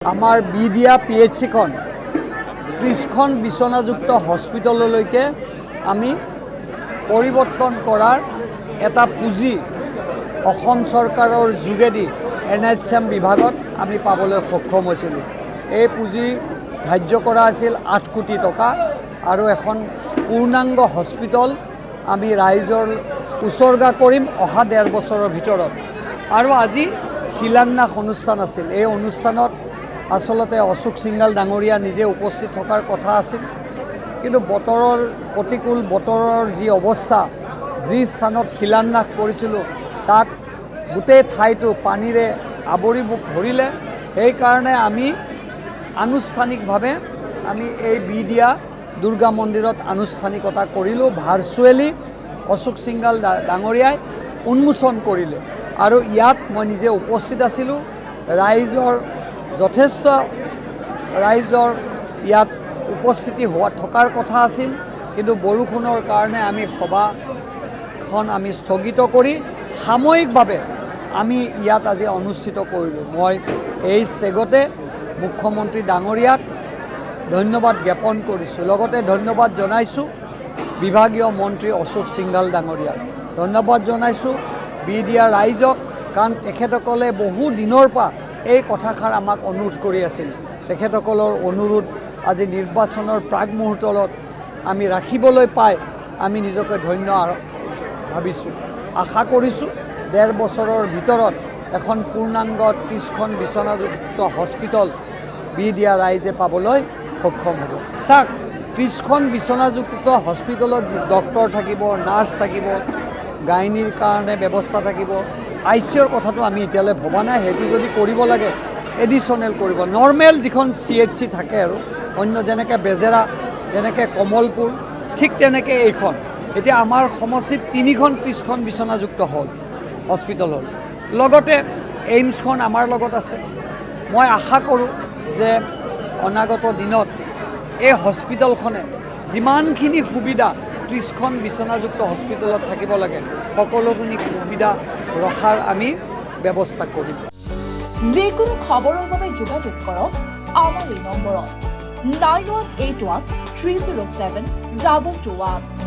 আমাৰ বিডিয়া পিএইচচিখন 30খন বিচনাযুক্ত হস্পিটেললৈকে আমি পৰিৱৰ্তন কৰাৰ এটা পুঁজি অসম চৰকাৰৰ যোগেদি NHM বিভাগত আমি পাবলৈ সক্ষম হৈছিলোঁ। এই পুঁজি ধাৰ্য কৰা আছিল 8 কোটি টকা আৰু এখন পূৰ্ণাংগ হস্পিটেল আমি ৰাইজৰ উচৰ্গা কৰিম অহা 1.5 বছৰৰ ভিতৰত। আৰু আজি শিলান্যাস অনুষ্ঠান আছিল। এই অনুষ্ঠানত আসলতে অশোক সিংঘাল ডাঙৰীয়া নিজে উপস্থিত থকাৰ কথা আছিল, কিন্তু বতৰৰ প্ৰতিকূল বতৰৰ যি অৱস্থা, যি স্থানত শিলান্যাস কৰিছিলোঁ তাত গোটেই ঠাইটো পানীৰে আৱৰি ধৰিলে। সেইকাৰণে আমি আনুষ্ঠানিকভাৱে আমি এই বিডিয়া দুৰ্গা মন্দিৰত আনুষ্ঠানিকতা কৰিলোঁ। ভাৰ্চুৱেলি অশোক সিংঘাল ডাঙৰীয়াই উন্মোচন কৰিলে আৰু ইয়াত মই নিজে উপস্থিত আছিলোঁ। ৰাইজৰ যথেষ্ট ৰাইজৰ ইয়াত উপস্থিতি থকাৰ কথা আছিল, কিন্তু বৰষুণৰ কাৰণে আমি সভাখন আমি স্থগিত কৰি সাময়িকভাৱে আমি ইয়াত আজি অনুষ্ঠিত কৰিলোঁ। মই এই চেগতে মুখ্যমন্ত্ৰী ডাঙৰীয়াক ধন্যবাদ জ্ঞাপন কৰিছোঁ, লগতে ধন্যবাদ জনাইছোঁ বিভাগীয় মন্ত্ৰী অশোক সিংঘাল ডাঙৰীয়াক, ধন্যবাদ জনাইছোঁ বিডিয়া ৰাইজক, কাৰণ তেখেতসকলে বহু দিনৰ পৰা এই কথাষাৰ আমাক অনুৰোধ কৰি আছিল। তেখেতসকলৰ অনুৰোধ আজি নিৰ্বাচনৰ প্ৰাক মুহূৰ্তত আমি ৰাখিবলৈ পাই আমি নিজকে ধন্য ভাবিছোঁ। আশা কৰিছোঁ 1.5 বছৰৰ ভিতৰত এখন পূৰ্ণাংগ 30খন বিচনাযুক্ত হস্পিটেল বিডিয়া ৰাইজে পাবলৈ সক্ষম হ'ব। চাওক, 30খন বিচনাযুক্ত হস্পিটেলত ডক্টৰ থাকিব, নাৰ্ছ থাকিব, গাইনীৰ কাৰণে ব্যৱস্থা থাকিব। ICUৰ কথাটো আমি এতিয়ালৈ ভবা নাই, সেইটো যদি কৰিব লাগে এডিশ্যনেল কৰিব। নৰ্মেল যিখন CHC থাকে আৰু অন্য যেনেকৈ বেজেৰা, যেনেকৈ কমলপুৰ, ঠিক তেনেকৈ এইখন। এতিয়া আমাৰ সমষ্টিত 3খন 30খন বিচনাযুক্ত হ'ল হস্পিটেল হ'ল, লগতে এইমছখন আমাৰ লগত আছে। মই আশা কৰোঁ যে অনাগত দিনত এই হস্পিটেলখনে যিমানখিনি সুবিধা 30খন বিচনাযুক্ত হস্পিটেলত থাকিব লাগে সকলোখিনি সুবিধা ৰখাৰ আমি ব্যৱস্থা কৰিম। যিকোনো খবৰৰ বাবে যোগাযোগ কৰক আমাৰ এই নম্বৰত 9181 307 2221।